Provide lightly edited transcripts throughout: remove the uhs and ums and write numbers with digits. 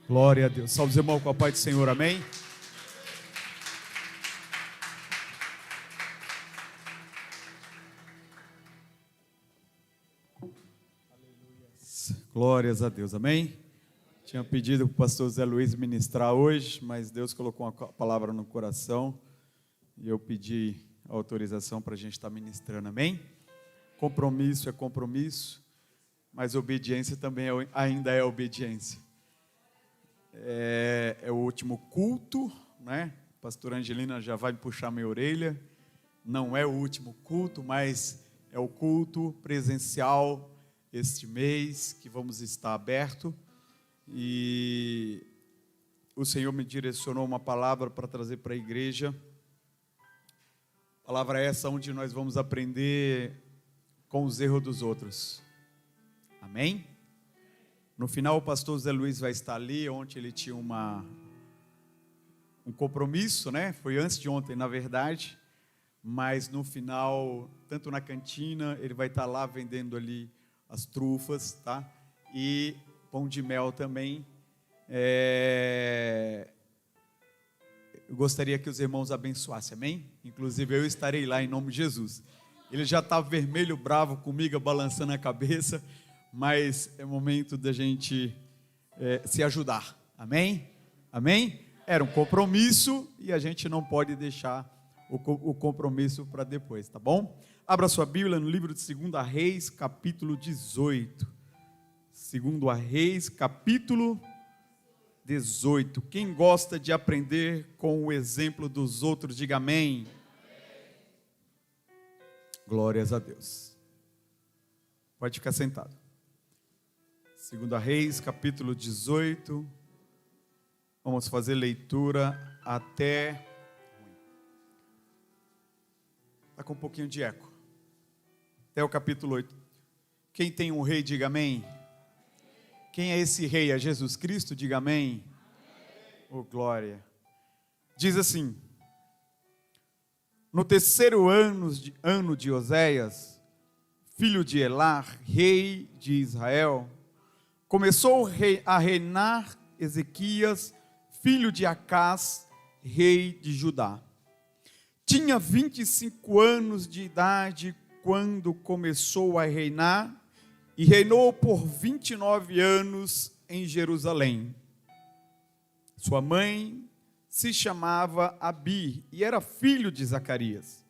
Glória a Deus. Salve os irmãos com a paz do Senhor, amém? Glórias a Deus, amém? Tinha pedido para o pastor Zé Luiz ministrar hoje, mas Deus colocou uma palavra no coração e eu pedi autorização para a gente estar ministrando, amém? Compromisso é compromisso, mas obediência também ainda é obediência. É o último culto, né? Pastor Angelina já vai me puxar minha orelha. Não é o último culto, mas é o culto presencial este mês que vamos estar aberto. E o Senhor me direcionou uma palavra para trazer para a igreja. Palavra essa onde nós vamos aprender com os erros dos outros. Amém? No final o pastor Zé Luiz vai estar ali. Ontem ele tinha um compromisso, né? Foi antes de ontem, na verdade. Mas no final, tanto na cantina, ele vai estar lá vendendo ali as trufas, tá? E pão de mel também. Eu gostaria que os irmãos abençoassem, amém? Inclusive eu estarei lá em nome de Jesus. Ele já está vermelho, bravo comigo, balançando a cabeça. Mas é momento da gente se ajudar, amém? Amém? Era um compromisso e a gente não pode deixar o compromisso para depois, tá bom? Abra sua Bíblia no livro de 2 Reis, capítulo 18. 2 Reis, capítulo 18. Quem gosta de aprender com o exemplo dos outros, diga amém. Glórias a Deus. Pode ficar sentado. 2 Reis, capítulo 18, vamos fazer leitura até... Está com um pouquinho de eco. Até o capítulo 8. Quem tem um rei, diga amém. Quem é esse rei? É Jesus Cristo? Diga amém. Oh, glória. Diz assim: no terceiro ano de Oséias, filho de Elar, rei de Israel, começou a reinar Ezequias, filho de Acás, rei de Judá. Tinha 25 anos de idade quando começou a reinar e reinou por 29 anos em Jerusalém. Sua mãe se chamava Abi e era filho de Zacarias.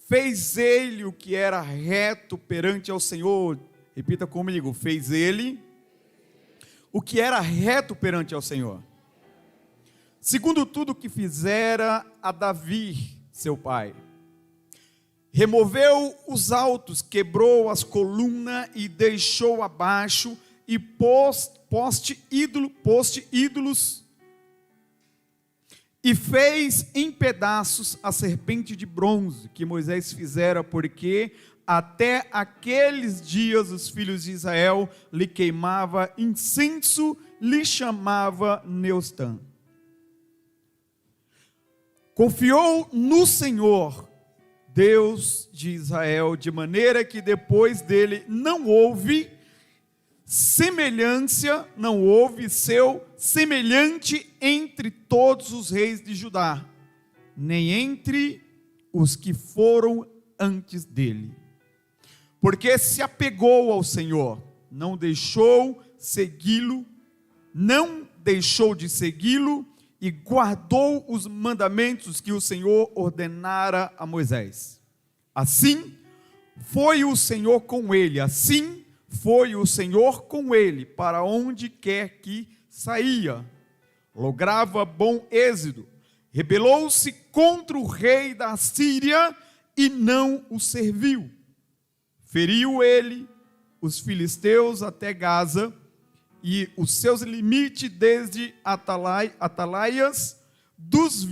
Fez ele o que era reto perante ao Senhor. Repita comigo, fez ele o que era reto perante ao Senhor, segundo tudo que fizera a Davi, seu pai. Removeu os altos, quebrou as colunas e deixou abaixo, e poste ídolos, e fez em pedaços a serpente de bronze que Moisés fizera, porque até aqueles dias os filhos de Israel lhe queimava incenso, lhe chamava Neustã. Confiou no Senhor, Deus de Israel, de maneira que depois dele não houve seu semelhante entre todos os reis de Judá, nem entre os que foram antes dele. Porque se apegou ao Senhor, não deixou de segui-lo e guardou os mandamentos que o Senhor ordenara a Moisés. Assim foi o Senhor com ele, para onde quer que saía. Lograva bom êxito. Rebelou-se contra o rei da Síria e não o serviu. Feriu ele os filisteus até Gaza, e os seus limites desde atalaias dos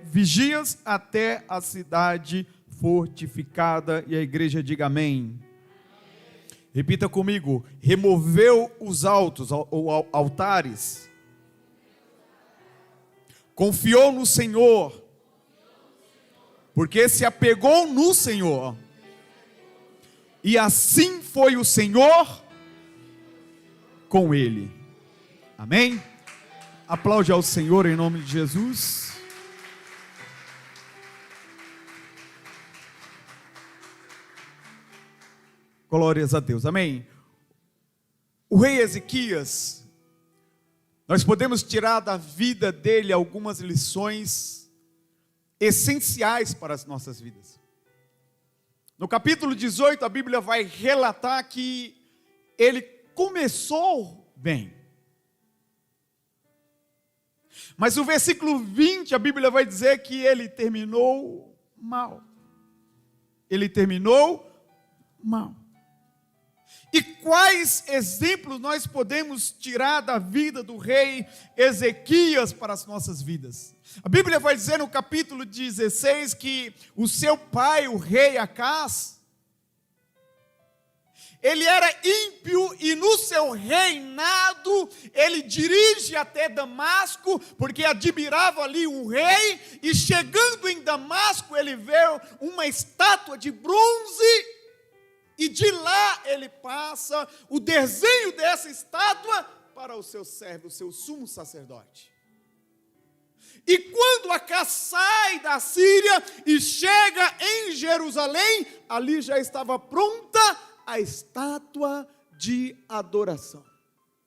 vigias até a cidade fortificada. E a igreja diga amém. Repita comigo: removeu os altos ou altares, confiou no Senhor, porque se apegou no Senhor, e assim foi o Senhor com ele. Amém? Aplaude ao Senhor em nome de Jesus. Glórias a Deus, amém. O rei Ezequias, nós podemos tirar da vida dele algumas lições essenciais para as nossas vidas. No capítulo 18, a Bíblia vai relatar que ele começou bem. Mas o versículo 20, a Bíblia vai dizer que ele terminou mal. Ele terminou mal. E quais exemplos nós podemos tirar da vida do rei Ezequias para as nossas vidas? A Bíblia vai dizer no capítulo 16 que o seu pai, o rei Acás, ele era ímpio e no seu reinado ele dirige até Damasco, porque admirava ali um rei, e chegando em Damasco ele vê uma estátua de bronze, e de lá ele passa o desenho dessa estátua para o seu servo, o seu sumo sacerdote. E quando Acás sai da Síria e chega em Jerusalém, ali já estava pronta a estátua de adoração.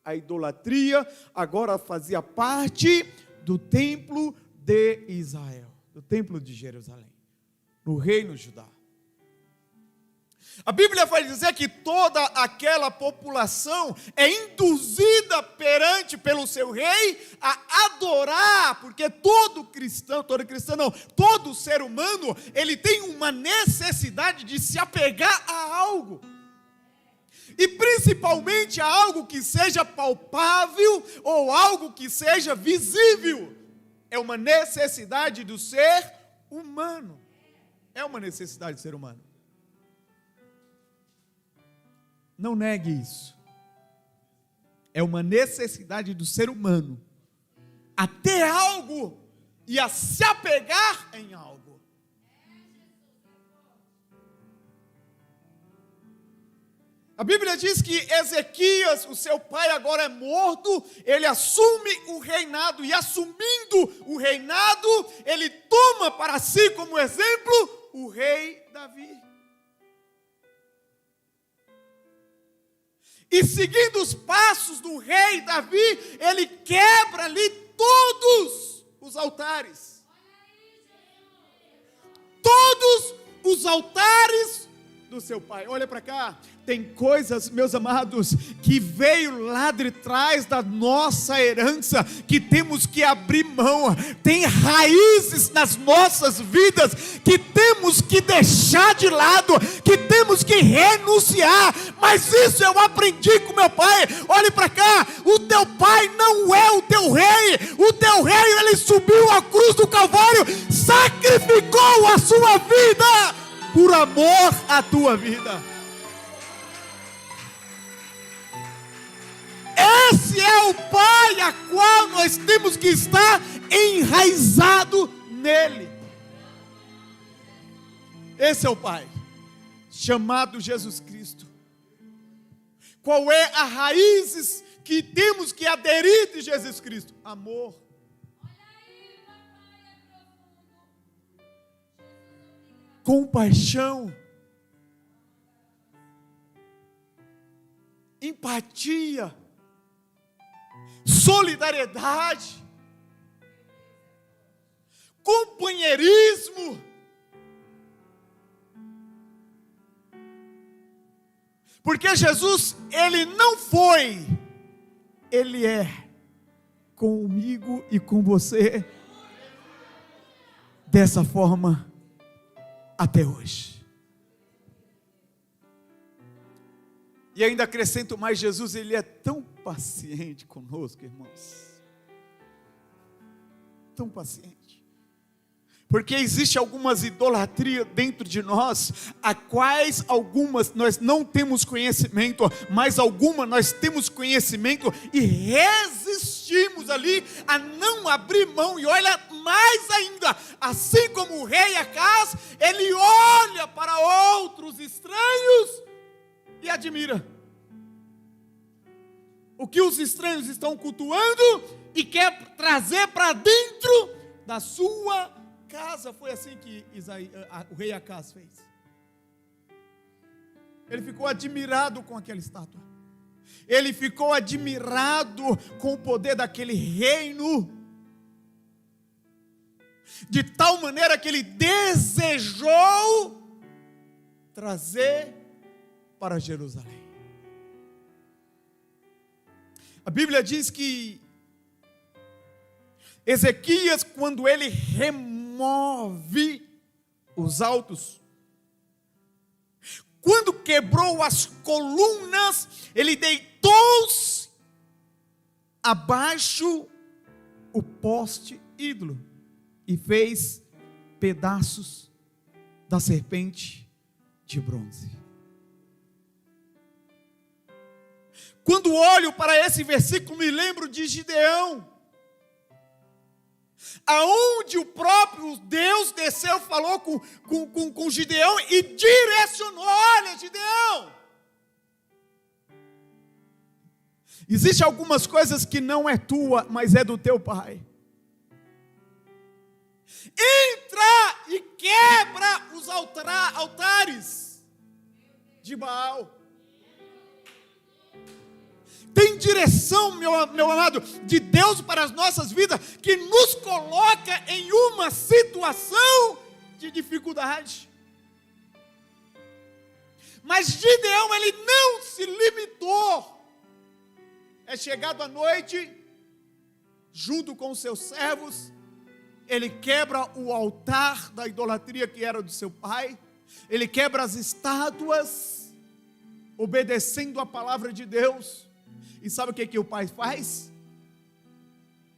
A idolatria agora fazia parte do templo de Israel, do templo de Jerusalém, no reino de Judá. A Bíblia vai dizer que toda aquela população é induzida pelo seu rei a adorar, porque todo ser humano, ele tem uma necessidade de se apegar a algo. E principalmente a algo que seja palpável ou algo que seja visível. É uma necessidade do ser humano. É uma necessidade do ser humano. Não negue isso. É uma necessidade do ser humano a ter algo e a se apegar em algo. A Bíblia diz que Ezequias, o seu pai, agora é morto, ele assume o reinado, e assumindo o reinado, ele toma para si como exemplo o rei Davi. E seguindo os passos do rei Davi, ele quebra ali todos os altares. Todos os altares do seu pai. Olha para cá. Tem coisas, meus amados, que veio lá de trás da nossa herança, que temos que abrir mão. Tem raízes nas nossas vidas que temos que deixar de lado, que temos que renunciar. Mas isso eu aprendi com meu pai. Olhe para cá, o teu pai não é o teu rei. O teu rei, ele subiu à cruz do Calvário, sacrificou a sua vida por amor à tua vida. Esse é o Pai a qual nós temos que estar enraizado nele. Esse é o Pai, chamado Jesus Cristo. Qual é a raiz que temos que aderir de Jesus Cristo? Amor. Compaixão. Empatia. Solidariedade, companheirismo. Porque Jesus, ele não foi, ele é comigo e com você dessa forma até hoje. E ainda acrescento mais, Jesus, ele é tão paciente conosco, irmãos. Tão paciente. Porque existe algumas idolatrias dentro de nós, a quais algumas nós não temos conhecimento, mas algumas nós temos conhecimento e resistimos ali a não abrir mão. E olha mais ainda, assim como o rei Acás, ele olha para outros estranhos e admira. o que os estranhos estão cultuando e quer trazer para dentro da sua casa. Foi assim que o rei Acaz fez. Ele ficou admirado com aquela estátua. Ele ficou admirado com o poder daquele reino, de tal maneira que ele desejou trazer para Jerusalém. A Bíblia diz que Ezequias, quando ele remove os altos, quando quebrou as colunas, ele deitou-se abaixo o poste ídolo e fez pedaços da serpente de bronze. Quando olho para esse versículo, me lembro de Gideão, aonde o próprio Deus desceu, falou com Gideão e direcionou: olha, Gideão, existem algumas coisas que não é tua, mas é do teu pai. Entra e quebra os altares de Baal. Tem direção, meu amado, de Deus para as nossas vidas, que nos coloca em uma situação de dificuldade. Mas Gideão, ele não se limitou. É chegado à noite, junto com os seus servos, ele quebra o altar da idolatria que era do seu pai, ele quebra as estátuas, obedecendo a palavra de Deus. E sabe o que o pai faz?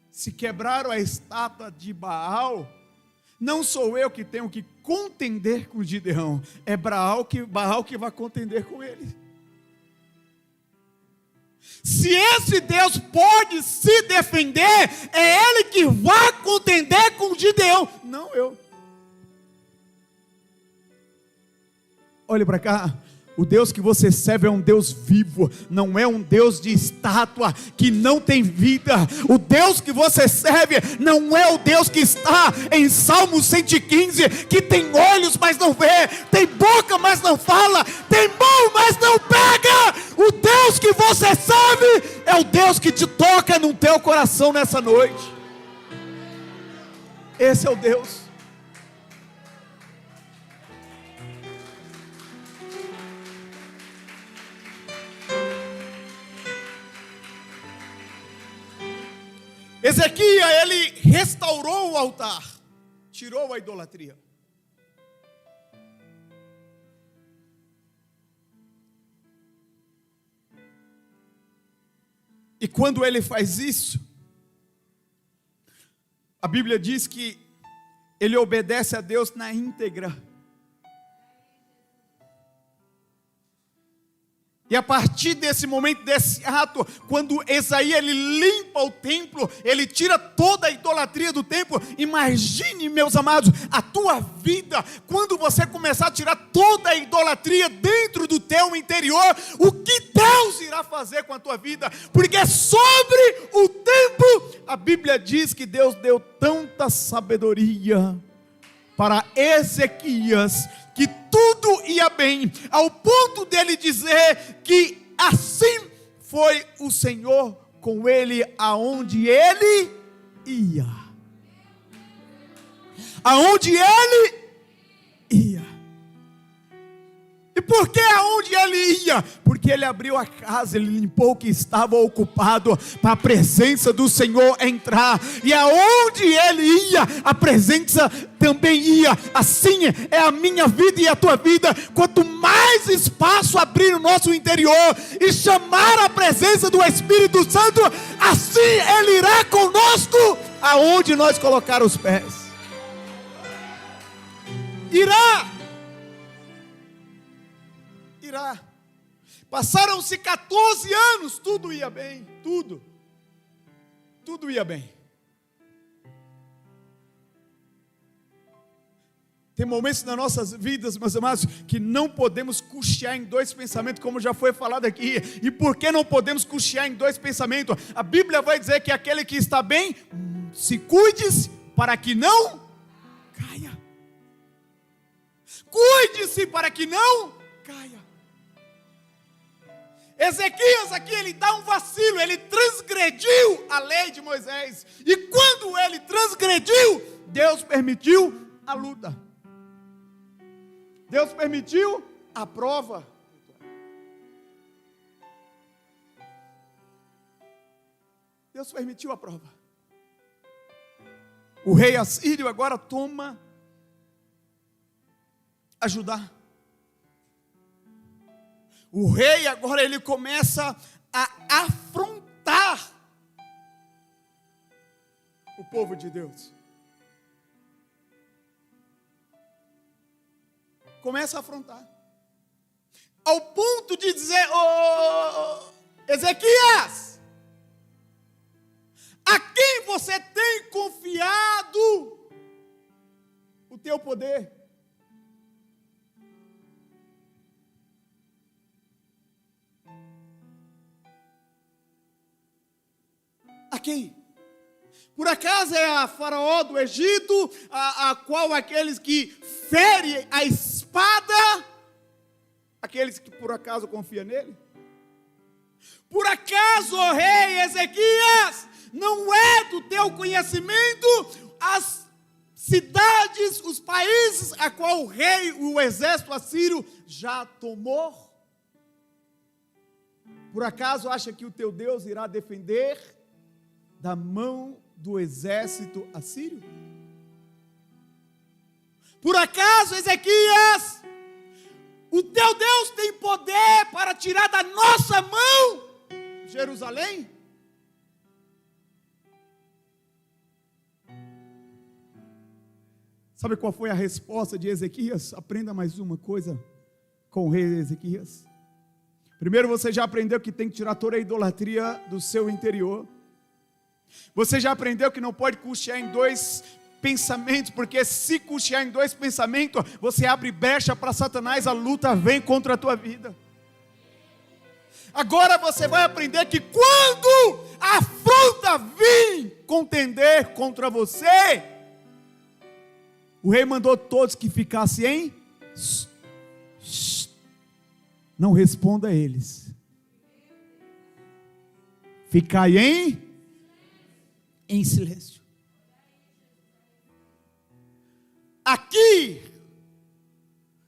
Se quebraram a estátua de Baal, não sou eu que tenho que contender com Gideão, é Baal que vai contender com ele. Se esse Deus pode se defender, é ele que vai contender com Gideão, não eu. Olhe para cá. O Deus que você serve é um Deus vivo, não é um Deus de estátua que não tem vida. O Deus que você serve não é o Deus que está em Salmo 115, que tem olhos, mas não vê, tem boca, mas não fala, tem mão, mas não pega. O Deus que você serve é o Deus que te toca no teu coração nessa noite. Esse é o Deus. Ezequias, ele restaurou o altar, tirou a idolatria. E quando ele faz isso, a Bíblia diz que ele obedece a Deus na íntegra. E a partir desse momento, desse ato, quando Esaías ele limpa o templo, ele tira toda a idolatria do templo. Imagine, meus amados, a tua vida, quando você começar a tirar toda a idolatria dentro do teu interior, o que Deus irá fazer com a tua vida? Porque sobre o templo, a Bíblia diz que Deus deu tanta sabedoria para Ezequias, que tudo ia bem, ao ponto dele dizer que assim foi o Senhor com ele aonde ele ia. Aonde ele ia. E por que aonde ele ia? Porque ele abriu a casa, ele limpou o que estava ocupado, para a presença do Senhor entrar. E aonde ele ia, a presença também ia. Assim é a minha vida e a tua vida. Quanto mais espaço abrir no nosso interior e chamar a presença do Espírito Santo, assim ele irá conosco aonde nós colocar os pés. Irá. Passaram-se 14 anos, tudo ia bem, tudo ia bem. Tem momentos nas nossas vidas, meus amados, que não podemos cochear em dois pensamentos, como já foi falado aqui. E por que não podemos cochear em dois pensamentos? A Bíblia vai dizer que aquele que está bem, se cuide-se para que não caia. Cuide-se para que não caia. Ezequias aqui, ele dá um vacilo, ele transgrediu a lei de Moisés. E quando ele transgrediu, Deus permitiu a luta. Deus permitiu a prova. Deus permitiu a prova. O rei assírio agora toma a Judá. O rei agora ele começa a afrontar o povo de Deus. Começa a afrontar. Ao ponto de dizer: Ezequias, a quem você tem confiado o teu poder? A quem? Por acaso é a faraó do Egito, a qual aqueles que ferem a espada, aqueles que por acaso confiam nele? Por acaso, ó rei Ezequias, não é do teu conhecimento as cidades, os países a qual o rei, o exército assírio já tomou? Por acaso acha que o teu Deus irá defender da mão do exército assírio? Por acaso, Ezequias, o teu Deus tem poder para tirar da nossa mão Jerusalém? Sabe qual foi a resposta de Ezequias? Aprenda mais uma coisa com o rei Ezequias. Primeiro, você já aprendeu que tem que tirar toda a idolatria do seu interior. Você já aprendeu que não pode cochear em dois pensamentos, porque se cochear em dois pensamentos, você abre brecha para Satanás, a luta vem contra a tua vida. Agora você vai aprender que quando a afronta vir contender contra você, o rei mandou todos que ficassem não responda a eles. Ficai em silêncio. Aqui,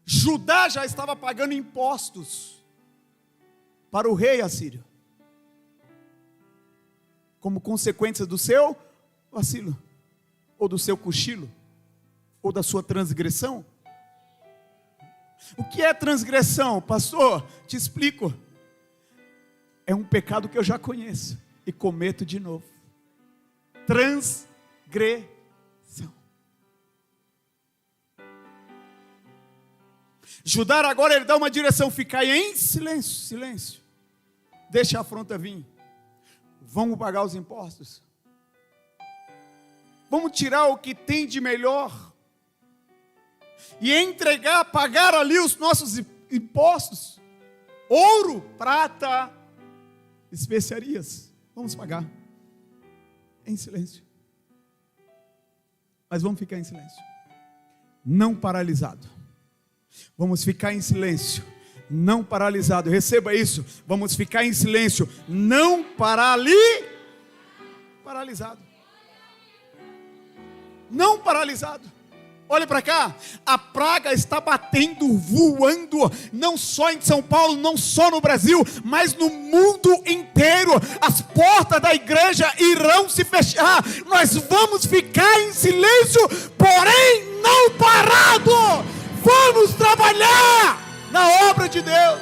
Judá já estava pagando impostos para o rei assírio, como consequência do seu vacilo, ou do seu cochilo, ou da sua transgressão. O que é transgressão, pastor? Te explico. É um pecado que eu já conheço e cometo de novo. Transgressão. Judá agora ele dá uma direção: ficai em silêncio, silêncio. Deixa a afronta vir. Vamos pagar os impostos. Vamos tirar o que tem de melhor e entregar, pagar ali os nossos impostos. Ouro, prata, especiarias. Vamos pagar em silêncio. Mas vamos ficar em silêncio, não paralisado. Vamos ficar em silêncio, não paralisado. Receba isso. Vamos ficar em silêncio, não paralisado. Não paralisado. Olha para cá, a praga está batendo, voando, não só em São Paulo, não só no Brasil, mas no mundo inteiro. As portas da igreja irão se fechar. Nós vamos ficar em silêncio, porém não parado. Vamos trabalhar na obra de Deus.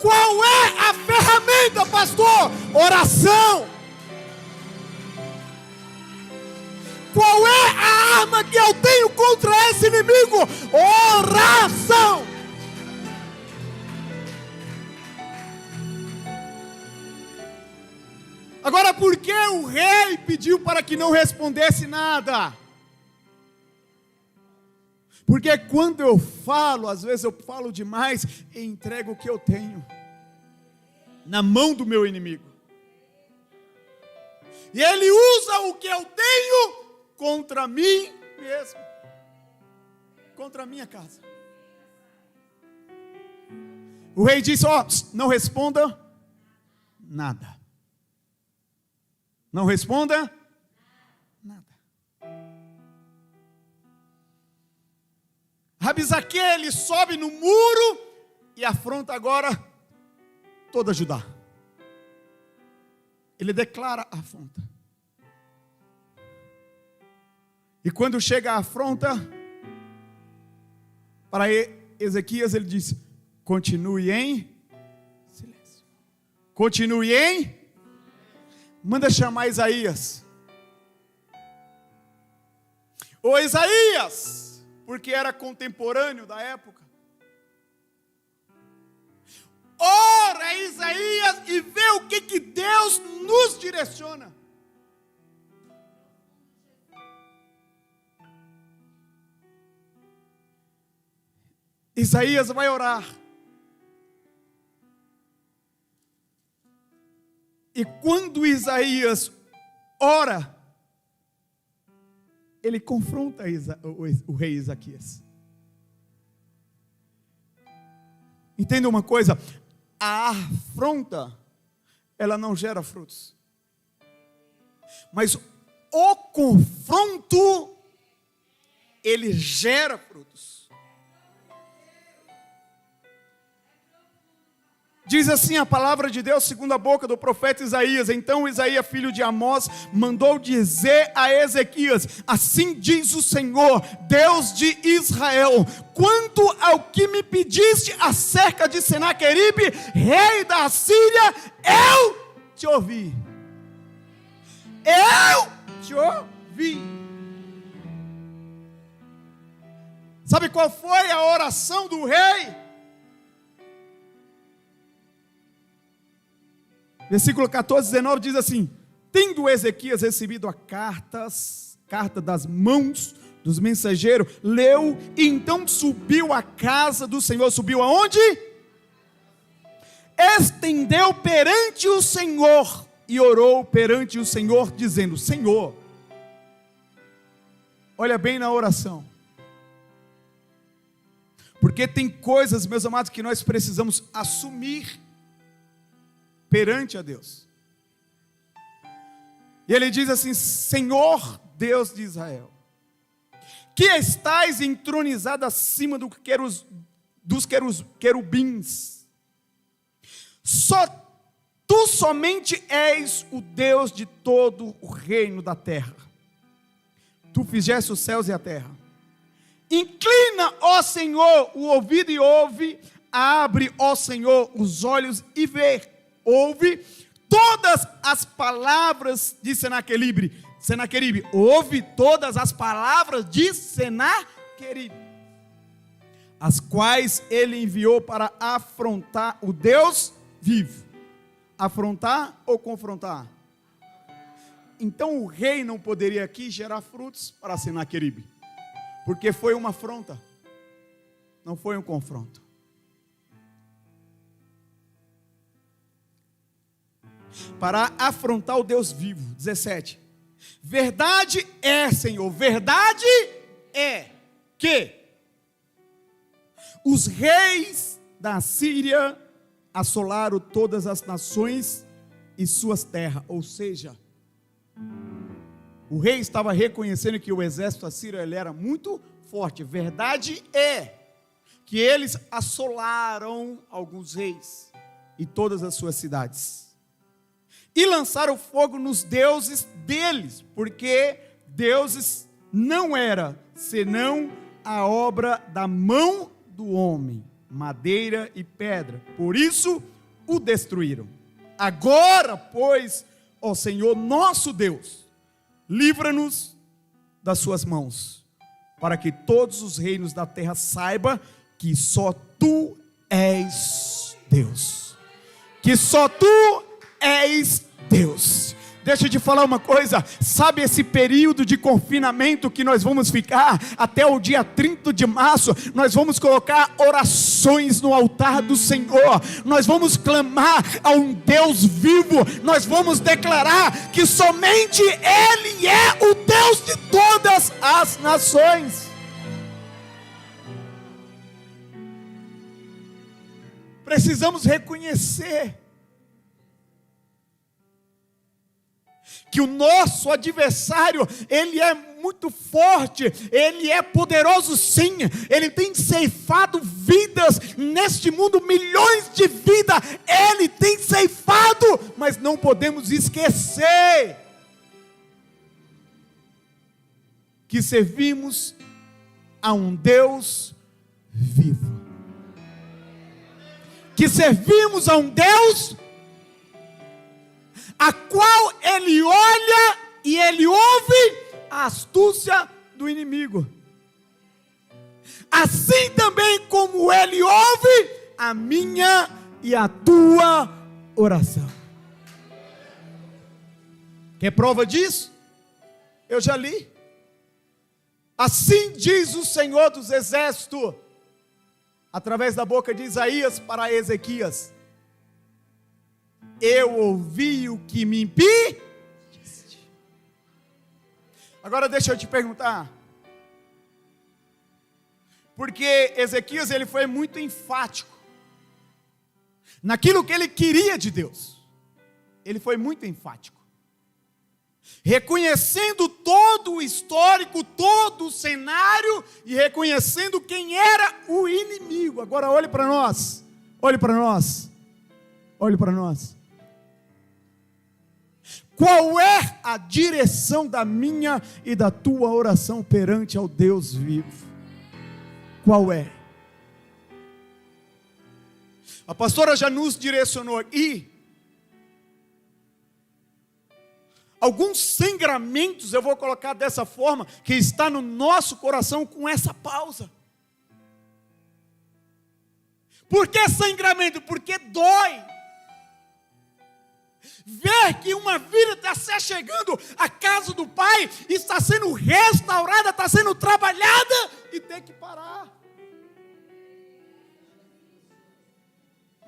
Qual é a ferramenta, pastor? Oração. Qual é a arma que eu tenho contra esse inimigo? Oração. Agora, por que o rei pediu para que não respondesse nada? Porque quando eu falo, às vezes eu falo demais e entrego o que eu tenho na mão do meu inimigo. E ele usa o que eu tenho contra mim mesmo, contra a minha casa. O rei disse: não responda nada. Não responda nada. Rabsaque, ele sobe no muro e afronta agora toda Judá. Ele declara a afronta. E quando chega a afronta para Ezequias, ele diz: continue em silêncio. Continue em. Manda chamar Isaías. Ô Isaías, porque era contemporâneo da época. Ora Isaías e vê o que Deus nos direciona. Isaías vai orar. E quando Isaías ora, ele confronta o rei Ezequias. Entenda uma coisa: a afronta, ela não gera frutos. Mas o confronto, ele gera frutos. Diz assim a palavra de Deus, segundo a boca do profeta Isaías: então Isaías, filho de Amós, mandou dizer a Ezequias: assim diz o Senhor, Deus de Israel, quanto ao que me pediste acerca de Senaqueribe, rei da Assíria, eu te ouvi. Eu te ouvi. Sabe qual foi a oração do rei? Versículo 14, 19 diz assim: tendo Ezequias recebido a carta das mãos dos mensageiros, leu, e então subiu à casa do Senhor. Subiu aonde? Estendeu perante o Senhor e orou perante o Senhor, dizendo: Senhor, olha bem na oração, porque tem coisas, meus amados, que nós precisamos assumir perante a Deus. E ele diz assim: Senhor Deus de Israel, que estais entronizado acima dos querubins, só tu somente és o Deus de todo o reino da terra. Tu fizeste os céus e a terra. Inclina, ó Senhor, o ouvido e ouve. Abre, ó Senhor, os olhos e vê. Ouve todas as palavras de Senaqueribe. Ouve todas as palavras de Senaqueribe, as quais ele enviou para afrontar o Deus vivo. Afrontar ou confrontar? Então o rei não poderia aqui gerar frutos para Senaqueribe, porque foi uma afronta, não foi um confronto. Para afrontar o Deus vivo. 17. Verdade é, Senhor, verdade é que os reis da Síria assolaram todas as nações e suas terras. Ou seja, o rei estava reconhecendo que o exército assírio ele era muito forte. Verdade é que eles assolaram alguns reis e todas as suas cidades. E lançaram fogo nos deuses deles, porque deuses não era senão a obra da mão do homem, madeira e pedra. Por isso o destruíram. Agora, pois, ó Senhor nosso Deus, livra-nos das suas mãos, para que todos os reinos da terra saibam que só tu és Deus. Que só tu és Deus. Deixa eu te falar uma coisa, sabe esse período de confinamento que nós vamos ficar até o dia 30 de março? Nós vamos colocar orações no altar do Senhor, nós vamos clamar a um Deus vivo, nós vamos declarar que somente Ele é o Deus de todas as nações. Precisamos reconhecer que o nosso adversário, ele é muito forte, ele é poderoso sim, ele tem ceifado vidas neste mundo, milhões de vidas, ele tem ceifado, mas não podemos esquecer que servimos a um Deus vivo, que servimos a um Deus a qual Ele olha e Ele ouve a astúcia do inimigo, assim também como Ele ouve a minha e a tua oração. Quer prova disso? Eu já li. Assim diz o Senhor dos Exércitos, através da boca de Isaías para Ezequias: eu ouvi o que me impediste. Agora deixa eu te perguntar, porque Ezequias ele foi muito enfático naquilo que ele queria de Deus. Ele foi muito enfático, reconhecendo todo o histórico, todo o cenário e reconhecendo quem era o inimigo. Agora olhe para nós, olhe para nós, olhe para nós. Qual é a direção da minha e da tua oração perante ao Deus vivo? Qual é? A pastora já nos direcionou aqui alguns sangramentos, eu vou colocar dessa forma, que está no nosso coração com essa pausa. Por que sangramento? Porque dói ver que uma vida está se chegando à casa do Pai, está sendo restaurada, está sendo trabalhada e tem que parar.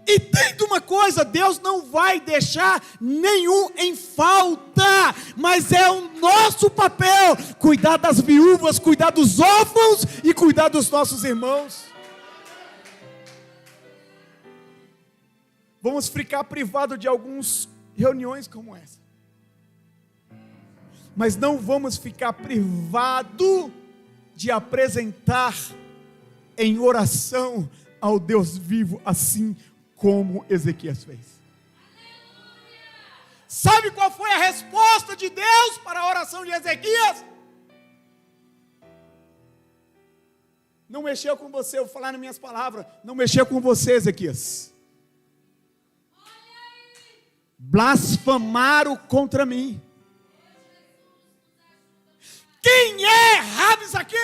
E entenda uma coisa, Deus não vai deixar nenhum em falta, mas é o nosso papel cuidar das viúvas, cuidar dos órfãos e cuidar dos nossos irmãos. Vamos ficar privados de algumas reuniões como essa, mas não vamos ficar privados de apresentar em oração ao Deus vivo, assim como Ezequias fez. Sabe qual foi a resposta de Deus para a oração de Ezequias? Não mexeu com você, eu vou falar nas minhas palavras, não mexeu com você, Ezequias. Blasfemaram contra mim. Quem é Rabsaque?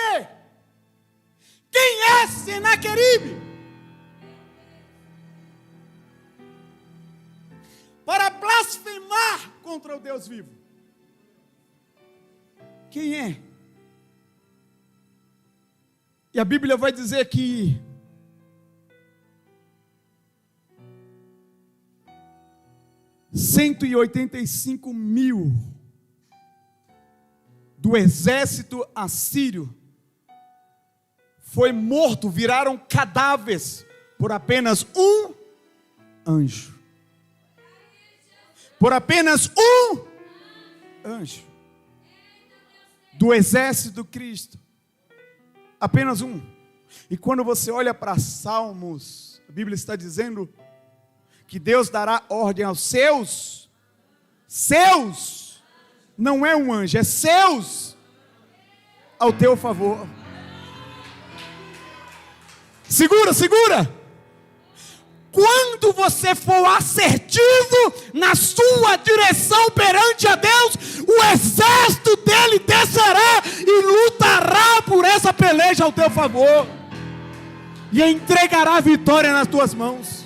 Quem é Senaqueribe? Para blasfemar contra o Deus vivo. Quem é? E a Bíblia vai dizer que $185.000 do exército assírio foi morto, viraram cadáveres por apenas um anjo. Por apenas um anjo do exército do Cristo. Apenas um. E quando você olha para Salmos, a Bíblia está dizendo que Deus dará ordem aos seus, não é um anjo, é seus, ao teu favor. Segura. Quando você for assertivo na sua direção perante a Deus, o exército dele descerá e lutará por essa peleja ao teu favor, e entregará a vitória nas tuas mãos.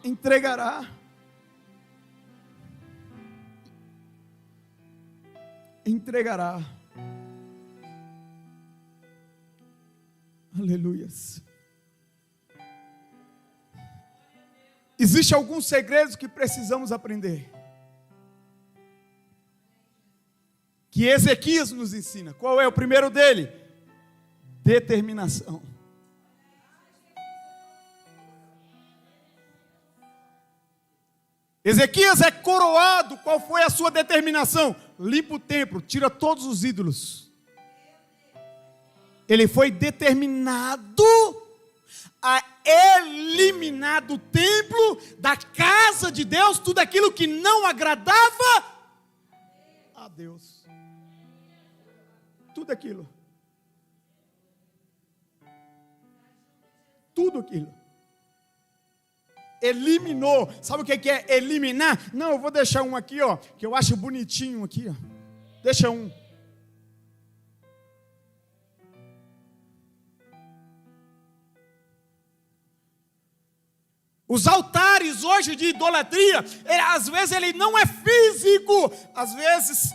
entregará. Entregará. Aleluias. Existem alguns segredos que precisamos aprender, que Ezequias nos ensina. Qual é o primeiro dele? Determinação. Ezequias é coroado. Qual foi a sua determinação? Limpa o templo, tira todos os ídolos. Ele foi determinado a eliminar do templo, da casa de Deus, tudo aquilo que não agradava a Deus. Tudo aquilo. Tudo aquilo. Eliminou. Sabe o que é eliminar? Não, eu vou deixar um aqui, ó, que eu acho bonitinho aqui, ó. Deixa um. Os altares hoje de idolatria, às vezes ele não é físico, às vezes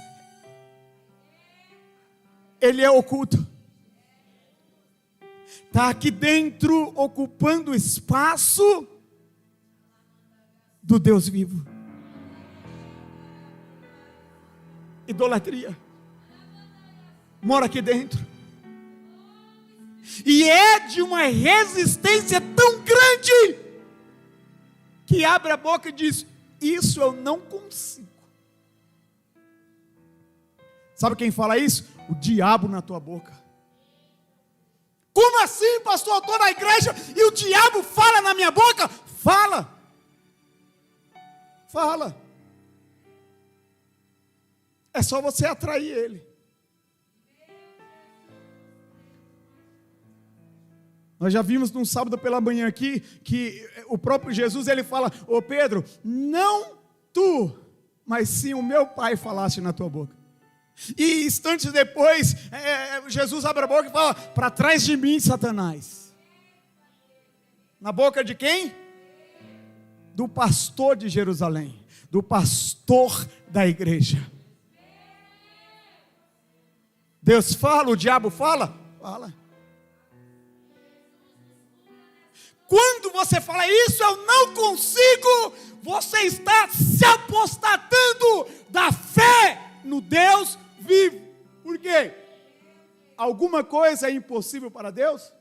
ele é oculto. Está aqui dentro, ocupando o espaço do Deus vivo. Idolatria mora aqui dentro. E é de uma resistência tão grande que abre a boca e diz: isso eu não consigo. Sabe quem fala isso? O diabo na tua boca. Como assim, pastor? Eu estou na igreja e o diabo fala na minha boca? Fala. Fala. É só você atrair ele. Nós já vimos num sábado pela manhã aqui, que o próprio Jesus, ele fala: ô Pedro, não tu, mas sim o meu Pai falaste na tua boca. E instantes depois, Jesus abre a boca e fala: para trás de mim, Satanás. Na boca de quem? Do pastor de Jerusalém, do pastor da igreja. Deus fala, o diabo fala? Fala. Quando você fala isso, eu não consigo, você está se apostatando da fé no Deus vivo. Por quê? Alguma coisa é impossível para Deus,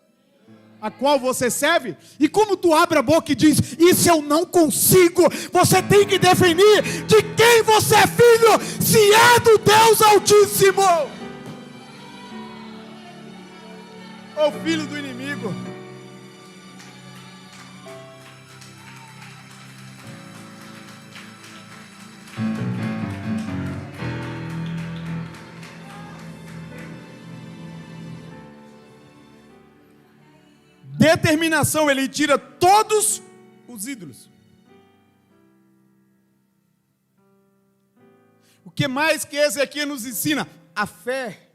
a qual você serve? E como tu abre a boca e diz: isso eu não consigo, você tem que definir de quem você é filho, se é do Deus Altíssimo ou filho do inimigo. Determinação, ele tira todos os ídolos. O que mais que Ezequias nos ensina? A fé.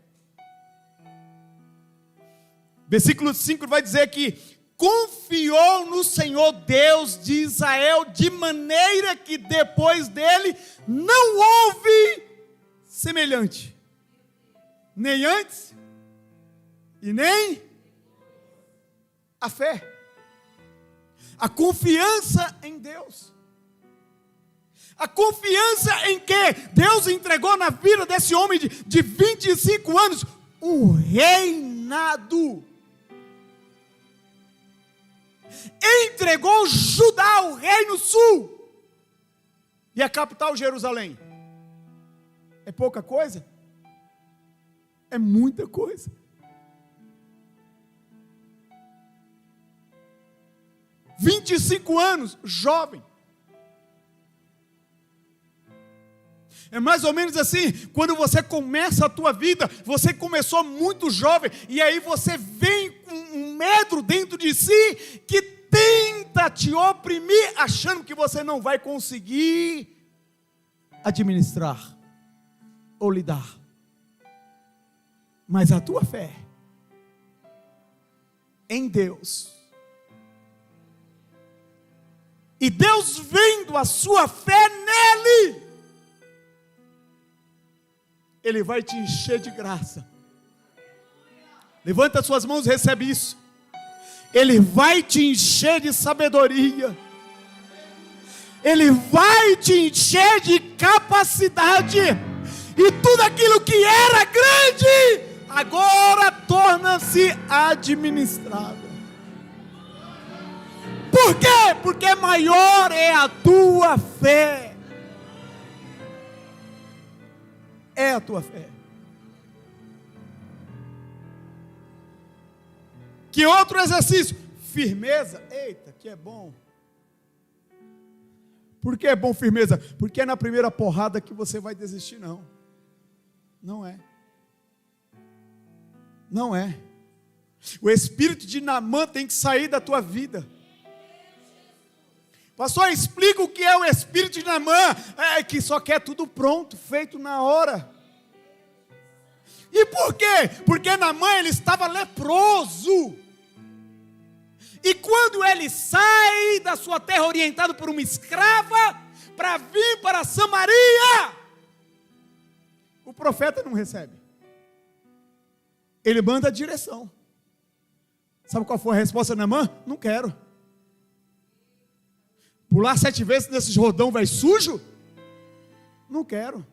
Versículo 5 vai dizer que confiou no Senhor Deus de Israel, de maneira que depois dele não houve semelhante, nem antes e nem a fé, a confiança em Deus, a confiança em que Deus entregou na vida desse homem de 25 anos o reinado. Entregou Judá, o reino sul, e a capital Jerusalém. É pouca coisa? É muita coisa. 25 anos, jovem. É mais ou menos assim, quando você começa a tua vida, você começou muito jovem, e aí você vem com um medo dentro de si, que tenta te oprimir, achando que você não vai conseguir administrar, ou lidar. Mas a tua fé em Deus E Deus, vendo a sua fé nele, Ele vai te encher de graça. Levanta as suas mãos e recebe isso. Ele vai te encher de sabedoria. Ele vai te encher de capacidade. E tudo aquilo que era grande, agora torna-se administrável. Por quê? Porque maior é a tua fé. É a tua fé. Que outro exercício? Firmeza. Eita, que é bom. Por que é bom firmeza? Porque é na primeira porrada que você vai desistir, não. Não é. Não é. O espírito de Naamã tem que sair da tua vida. Pastor, explica o que é o espírito de Naamã. É que só quer tudo pronto, feito na hora. E por quê? Porque Naamã, ele estava leproso. E quando ele sai da sua terra orientado por uma escrava, para vir para Samaria, o profeta não recebe. Ele manda a direção. Sabe qual foi a resposta de Naamã? Não quero. Pular 7 vezes nesse Jordão vai sujo? Não quero.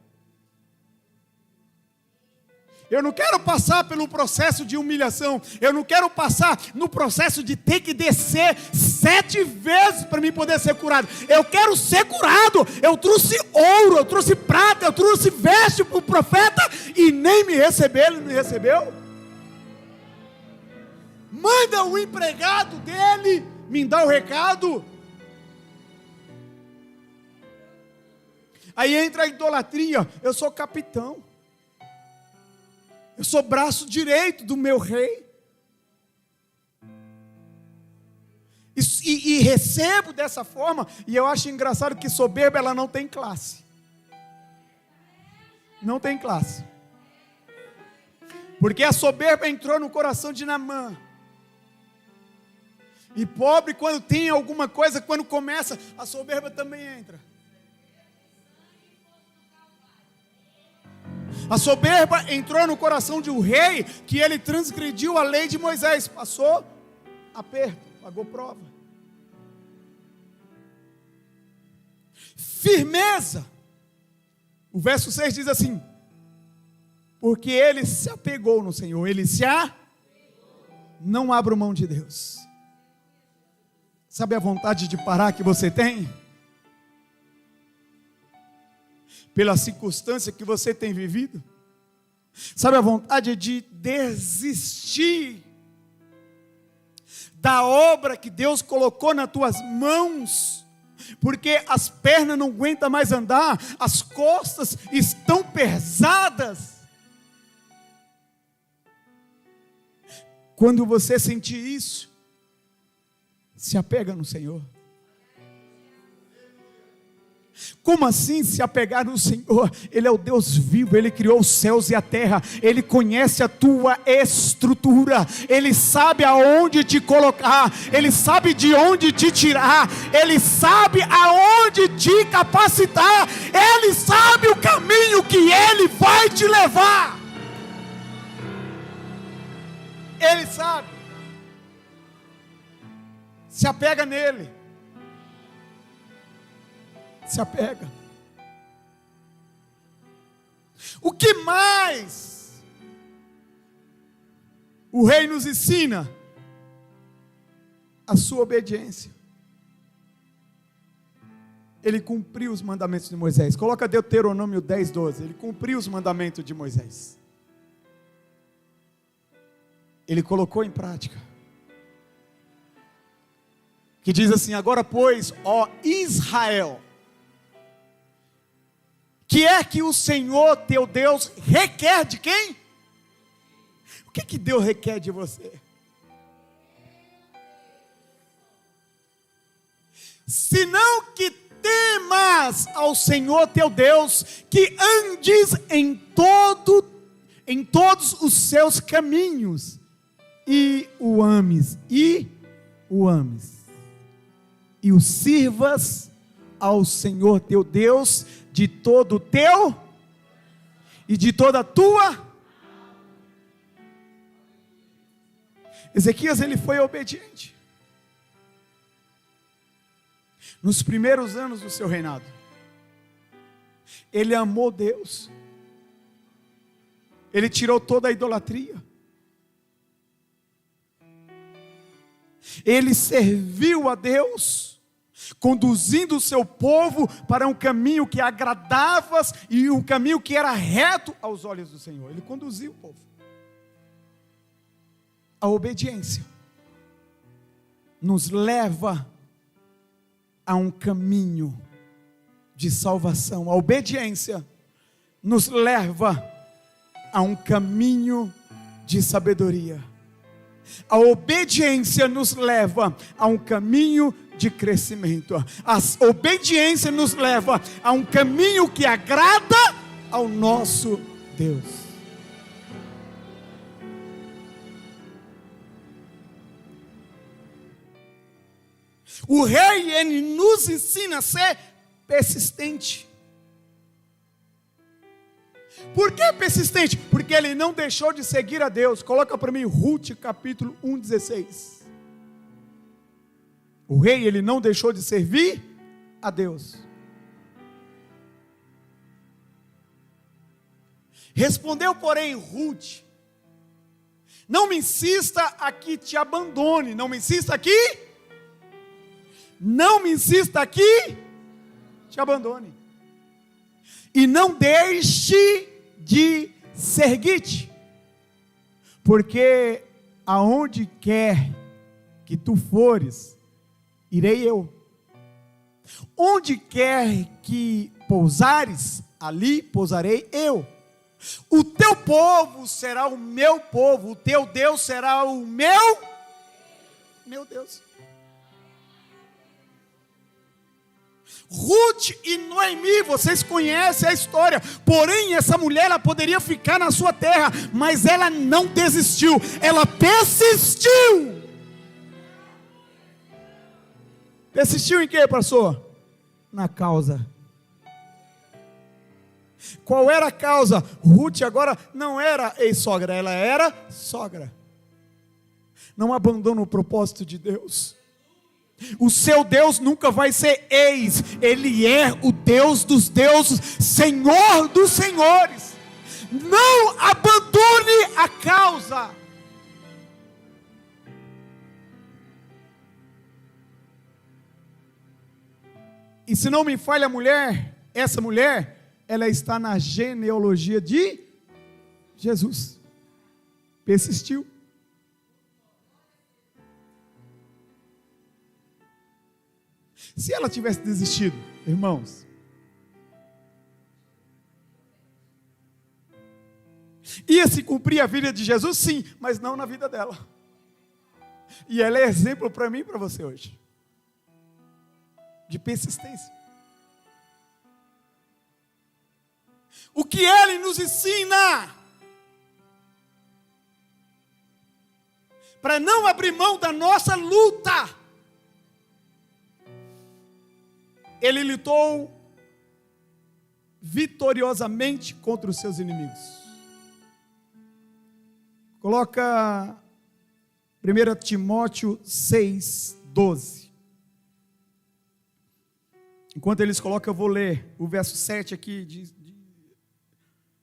Eu não quero passar pelo processo de humilhação. Eu não quero passar no processo de ter que descer 7 vezes para mim poder ser curado. Eu quero ser curado. Eu trouxe ouro, eu trouxe prata, eu trouxe veste para o profeta e nem me recebeu. Ele não recebeu? Manda o empregado dele me dar o recado. Aí entra a idolatria. Eu sou capitão. Eu sou braço direito do meu rei. E recebo dessa forma. E eu acho engraçado que soberba, ela não tem classe. Não tem classe. Porque a soberba entrou no coração de Naamã. E pobre, quando tem alguma coisa, quando começa, a soberba também entra. A soberba entrou no coração de um rei, que ele transgrediu a lei de Moisés, passou aperto, pagou prova. Firmeza. O verso 6 diz assim: porque ele se apegou no Senhor, não abra mão de Deus. Sabe a vontade de parar que você tem? Pela circunstância que você tem vivido? Sabe a vontade de desistir da obra que Deus colocou nas tuas mãos? Porque as pernas não aguentam mais andar, as costas estão pesadas. Quando você sentir isso, se apega no Senhor. Como assim se apegar no Senhor? Ele é o Deus vivo, Ele criou os céus e a terra, Ele conhece a tua estrutura, Ele sabe aonde te colocar, Ele sabe de onde te tirar, Ele sabe aonde te capacitar, Ele sabe o caminho que Ele vai te levar. Ele sabe. Se apega nele. Se apega. O que mais o rei nos ensina? A sua obediência. Ele cumpriu os mandamentos de Moisés. Coloca Deuteronômio 10:12. Ele cumpriu os mandamentos de Moisés. Ele colocou em prática. Que diz assim: agora pois, ó Israel, que é que o Senhor teu Deus requer de quem? O que Deus requer de você? Senão que temas ao Senhor teu Deus, que andes em todos os seus caminhos, e o ames. e o sirvas ao Senhor teu Deus de todo o teu e de toda a tua. Ezequias, ele foi obediente nos primeiros anos do seu reinado. Ele amou Deus, ele tirou toda a idolatria, ele serviu a Deus, conduzindo o seu povo para um caminho que agradava e um caminho que era reto aos olhos do Senhor. Ele conduziu o povo. A obediência nos leva a um caminho de salvação. A obediência nos leva a um caminho de sabedoria. A obediência nos leva a um caminho de crescimento. A obediência nos leva a um caminho que agrada ao nosso Deus. O rei, ele nos ensina a ser persistente. Por que persistente? Porque ele não deixou de seguir a Deus. Coloca para mim Ruth capítulo 1:16. O rei, ele não deixou de servir a Deus. Respondeu, porém, Ruth: não me insista a que te abandone. Não me insista aqui. Não me insista aqui. Te abandone. E não deixe de seguir-te. Porque aonde quer que tu fores, irei eu. Onde quer que pousares, ali pousarei eu. O teu povo será o meu povo, o teu Deus será o meu Deus. Ruth e Noemi, vocês conhecem a história. Porém, essa mulher, ela poderia ficar na sua terra, mas ela não desistiu, ela persistiu. Persistiu em quê, pastor? Na causa. Qual era a causa? Ruth agora não era ex-sogra, ela era sogra. Não abandona o propósito de Deus. O seu Deus nunca vai ser ex, Ele é o Deus dos deuses, Senhor dos senhores. Não abandone a causa. E se não me falha a mulher, essa mulher, ela está na genealogia de Jesus. Persistiu. Se ela tivesse desistido, irmãos, ia se cumprir a vida de Jesus, sim, mas não na vida dela. E ela é exemplo para mim e para você hoje, de persistência. O que ele nos ensina para não abrir mão da nossa luta. Ele lutou vitoriosamente contra os seus inimigos. Coloca 1 Timóteo 6:12. Enquanto eles colocam, eu vou ler o verso 7 aqui de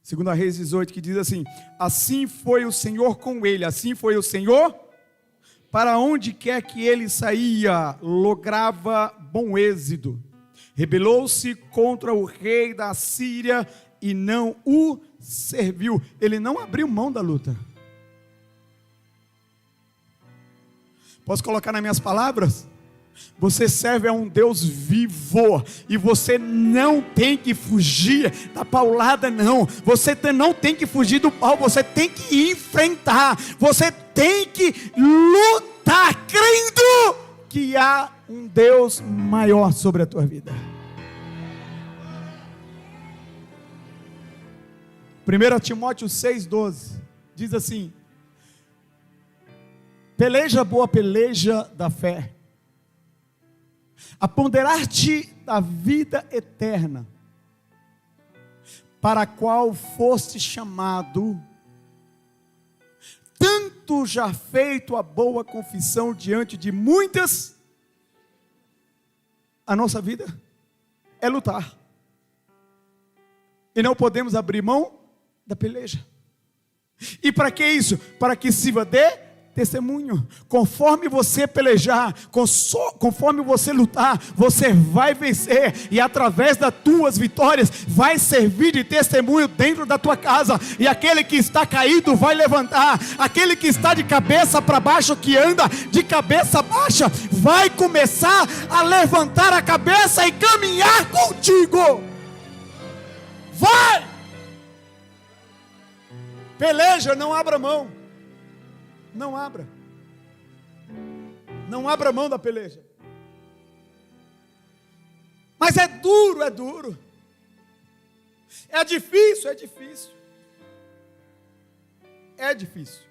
2 Reis 18, que diz assim: assim foi o Senhor com ele, assim foi o Senhor, para onde quer que ele saía, lograva bom êxito. Rebelou-se contra o rei da Síria e não o serviu. Ele não abriu mão da luta. Posso colocar nas minhas palavras? Você serve a um Deus vivo, e você não tem que fugir da paulada, não. Você não tem que fugir do pau, você tem que enfrentar. Você tem que lutar, crendo que há um Deus maior sobre a tua vida. 1 Timóteo 6:12 diz assim: peleja boa peleja da fé, apoderar-te da vida eterna, para a qual foste chamado, tanto já feito a boa confissão diante de muitas. A nossa vida é lutar, e não podemos abrir mão da peleja. E para que isso? Para que sirva de testemunho. Conforme você pelejar, conforme você lutar, você vai vencer, e através das tuas vitórias vai servir de testemunho dentro da tua casa, e aquele que está caído vai levantar, aquele que está de cabeça para baixo, que anda de cabeça baixa, vai começar a levantar a cabeça e caminhar contigo. Vai! Peleja, não abra mão. Não abra. Não abra mão da peleja. Mas é duro, é duro. É difícil, é difícil. É difícil.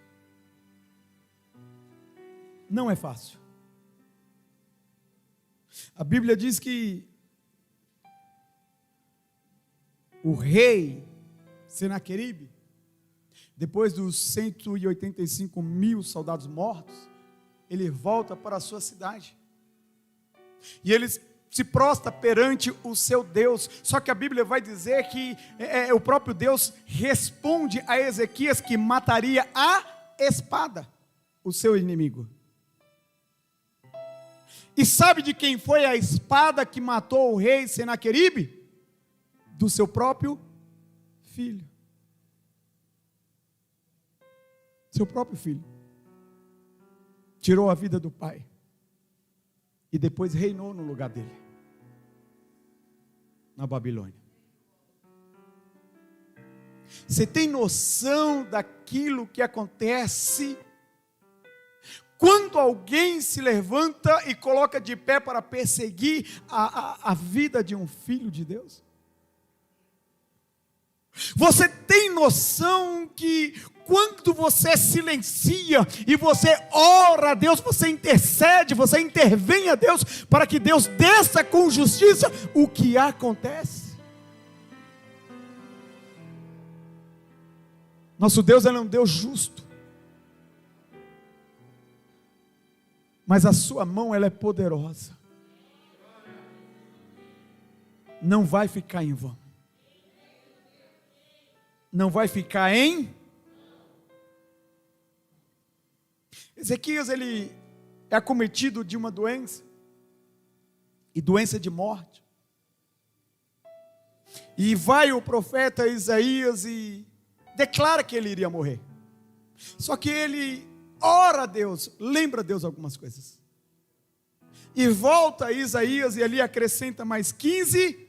Não é fácil. A Bíblia diz que o rei Senaqueribe, depois dos 185 mil soldados mortos, ele volta para a sua cidade, e ele se prostra perante o seu Deus. Só que a Bíblia vai dizer que o próprio Deus responde a Ezequias que mataria a espada o seu inimigo. E sabe de quem foi a espada que matou o rei Senaqueribe? Do seu próprio filho. Seu próprio filho. Tirou a vida do pai. E depois reinou no lugar dele. Na Babilônia. Você tem noção daquilo que acontece quando alguém se levanta e coloca de pé para perseguir a vida de um filho de Deus? Você tem noção que quando você silencia e você ora a Deus, você intercede, você intervém a Deus para que Deus desça com justiça, o que acontece? Nosso Deus é um Deus justo, mas a sua mão ela é poderosa, não vai ficar em vão, não vai ficar em. Ezequias, ele é acometido de uma doença, e doença de morte, e vai o profeta Isaías e declara que ele iria morrer, só que ele ora a Deus, lembra a Deus algumas coisas, e volta a Isaías e ali acrescenta mais 15,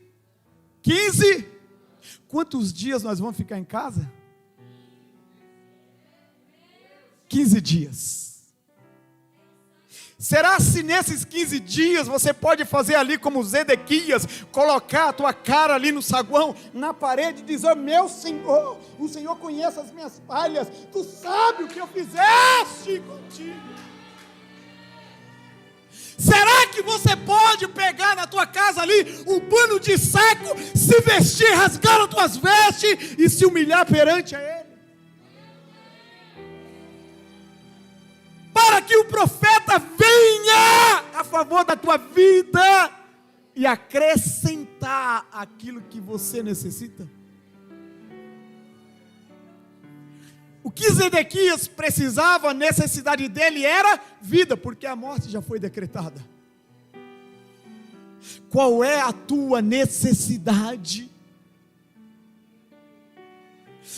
quantos dias nós vamos ficar em casa? 15 dias. Será se nesses 15 dias você pode fazer ali como Zedequias, colocar a tua cara ali no saguão, na parede, e dizer: meu Senhor, o Senhor conhece as minhas falhas, tu sabe o que eu fizeste contigo. Será que você pode pegar na tua casa ali um pano de saco, se vestir, rasgar as tuas vestes e se humilhar perante a Ele? Para que o profeta venha a favor da tua vida e acrescentar aquilo que você necessita. O que Zedequias precisava, a necessidade dele era vida, porque a morte já foi decretada. Qual é a tua necessidade?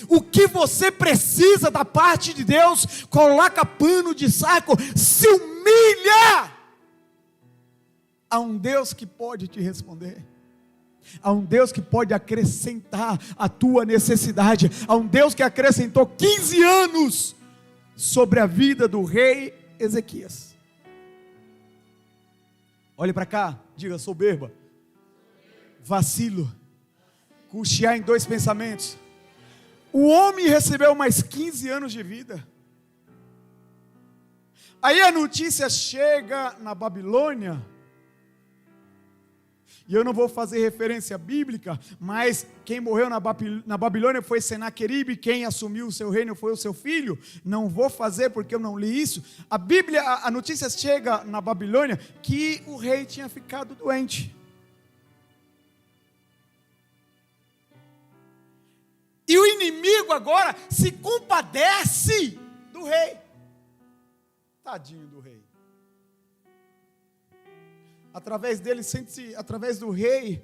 O que você precisa da parte de Deus? Coloca pano de saco, se humilha a um Deus que pode te responder, a um Deus que pode acrescentar a tua necessidade, a um Deus que acrescentou 15 anos sobre a vida do rei Ezequias. Olhe para cá, diga: soberba, vacilo, cochear em dois pensamentos. O homem recebeu mais 15 anos de vida. Aí a notícia chega na Babilônia E eu não vou fazer referência bíblica, mas quem morreu na Babilônia foi Senaqueribe, quem assumiu o seu reino foi o seu filho. Não vou fazer porque eu não li isso. A Bíblia, a notícia chega na Babilônia que o rei tinha ficado doente. E o inimigo agora se compadece do rei. Tadinho do rei. Através dele, através do rei,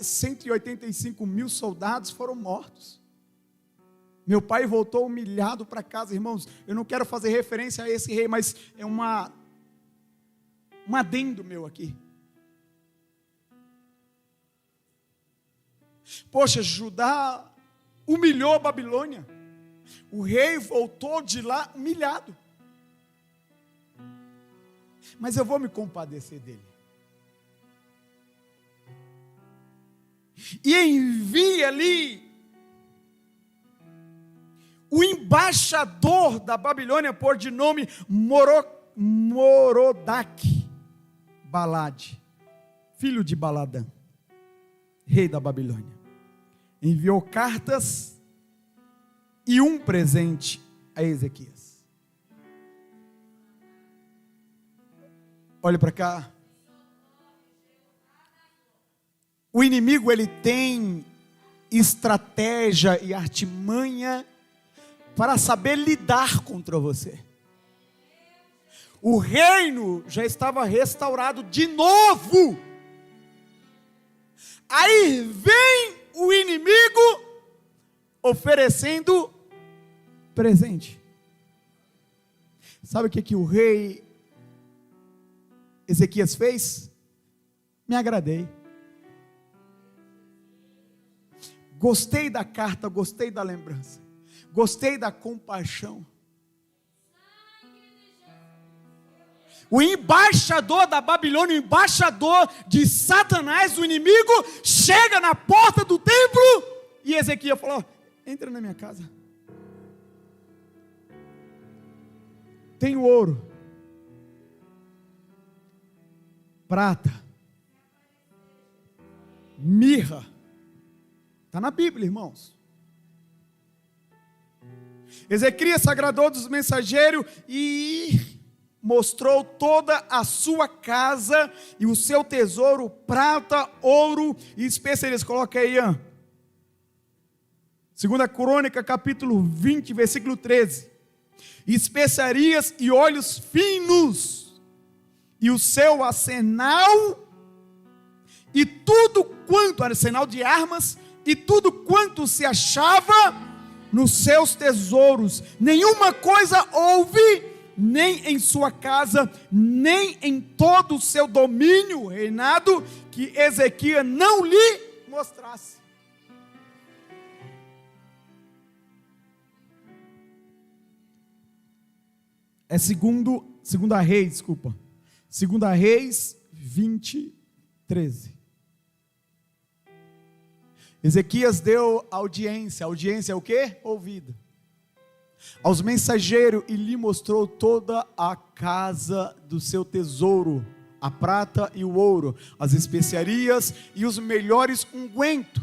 185 mil soldados foram mortos. Meu pai voltou humilhado para casa, irmãos. Eu não quero fazer referência a esse rei, mas é um adendo meu aqui. Poxa, Judá humilhou a Babilônia. O rei voltou de lá humilhado. Mas eu vou me compadecer dele. E envia ali o embaixador da Babilônia, por de nome Morodaque Balade, filho de Baladã, rei da Babilônia. Enviou cartas e um presente a Ezequias. Olha para cá. O inimigo, ele tem estratégia e artimanha para saber lidar contra você. O reino já estava restaurado de novo. Aí vem o inimigo oferecendo presente. Sabe o que o rei Ezequias fez? Me agradei. Gostei da carta, gostei da lembrança, gostei da compaixão. O embaixador da Babilônia, o embaixador de Satanás, o inimigo, chega na porta do templo e Ezequias falou: entra na minha casa. Tenho ouro, prata, mirra. Está na Bíblia, irmãos. Ezequias se agradou dos mensageiros e mostrou toda a sua casa e o seu tesouro, prata, ouro e especiarias. Coloca aí, Ian. 2 Crônica, capítulo 20, versículo 13. Especiarias e óleos finos, e o seu arsenal, e tudo quanto, arsenal de armas, e tudo quanto se achava nos seus tesouros. Nenhuma coisa houve, nem em sua casa, nem em todo o seu domínio, reinado, que Ezequias não lhe mostrasse. É segunda Reis 20, 13. Ezequias deu audiência é o quê? Ouvido. Aos mensageiros e lhe mostrou toda a casa do seu tesouro, a prata e o ouro, as especiarias e os melhores ungüentos,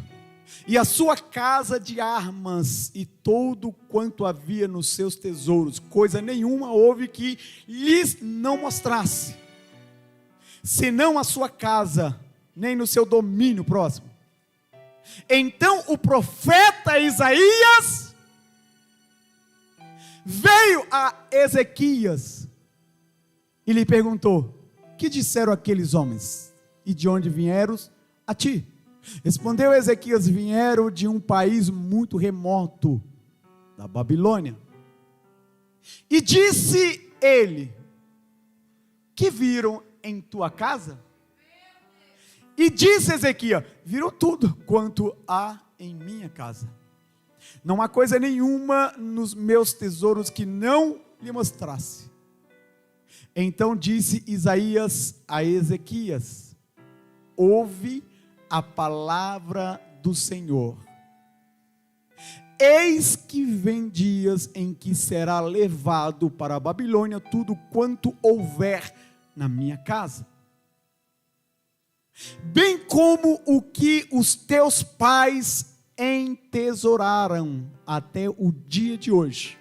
e a sua casa de armas e todo quanto havia nos seus tesouros. Coisa nenhuma houve que lhes não mostrasse, senão a sua casa, nem no seu domínio próximo. Então o profeta Isaías veio a Ezequias e lhe perguntou: que disseram aqueles homens? E de onde vieram a ti? Respondeu Ezequias: vieram de um país muito remoto, da Babilônia. E disse ele: que viram em tua casa? E disse Ezequias: viram tudo quanto há em minha casa. Não há coisa nenhuma nos meus tesouros que não lhe mostrasse. Então disse Isaías a Ezequias: ouve a palavra do Senhor. Eis que vem dias em que será levado para a Babilônia tudo quanto houver na minha casa. bem como o que os teus pais entesouraram até o dia de hoje.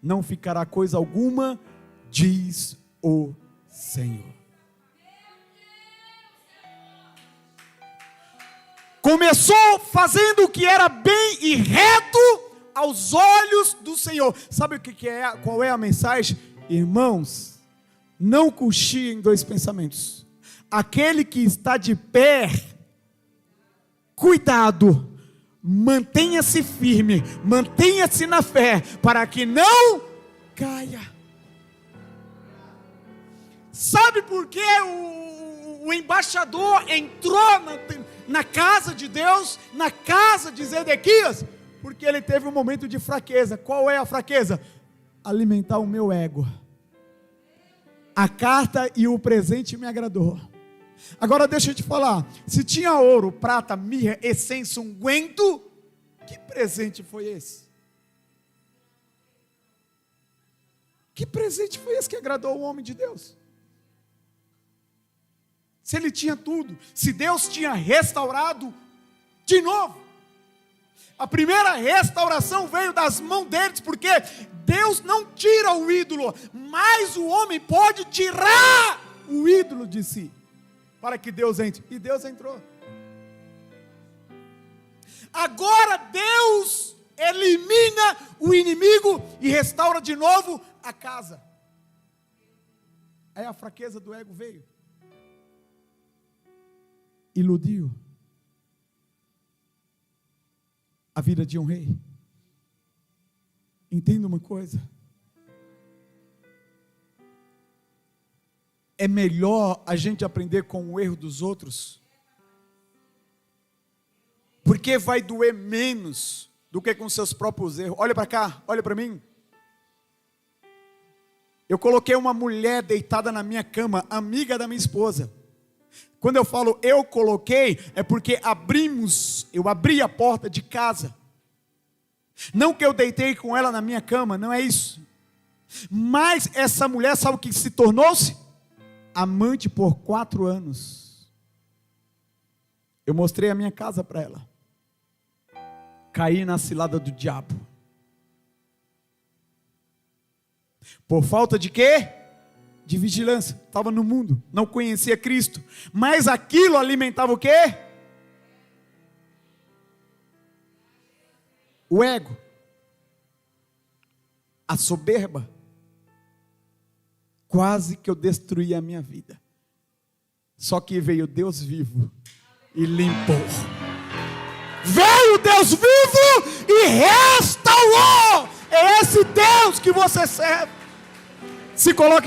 Não ficará coisa alguma, diz o Senhor. Começou fazendo o que era bem e reto aos olhos do Senhor. Sabe o que é? Qual é a mensagem? Irmãos, não cochiem dois pensamentos. Aquele que está de pé, cuidado, mantenha-se firme, mantenha-se na fé, para que não caia. Sabe por que o embaixador entrou na casa de Deus, na casa de Zedequias? Porque ele teve um momento de fraqueza. Qual é a fraqueza? Alimentar o meu ego. A carta e o presente me agradou. Agora deixa eu te falar, se tinha ouro, prata, mirra, essência, unguento, que presente foi esse? Que presente foi esse que agradou o homem de Deus? Se ele tinha tudo, se Deus tinha restaurado de novo. A primeira restauração veio das mãos deles, porque Deus não tira o ídolo, mas o homem pode tirar o ídolo de si, para que Deus entre. E Deus entrou. Agora Deus elimina o inimigo e restaura de novo a casa. Aí a fraqueza do ego veio. Iludiu a vida de um rei. Entenda uma coisa: é melhor a gente aprender com o erro dos outros, porque vai doer menos do que com seus próprios erros. Olha para cá, olha para mim. Eu coloquei uma mulher deitada na minha cama, amiga da minha esposa. Quando eu falo eu coloquei, é porque eu abri a porta de casa. Não que eu deitei com ela na minha cama, não é isso. Mas essa mulher, sabe o que se tornou-se? Amante por 4 anos. Eu mostrei a minha casa para ela. Caí na cilada do diabo. Por falta de quê? De vigilância. Estava no mundo, não conhecia Cristo. Mas aquilo alimentava o quê? O ego. A soberba. Quase que eu destruí a minha vida. Só que veio Deus vivo e limpou. Veio Deus vivo e restaurou. É esse Deus que você serve. Se coloque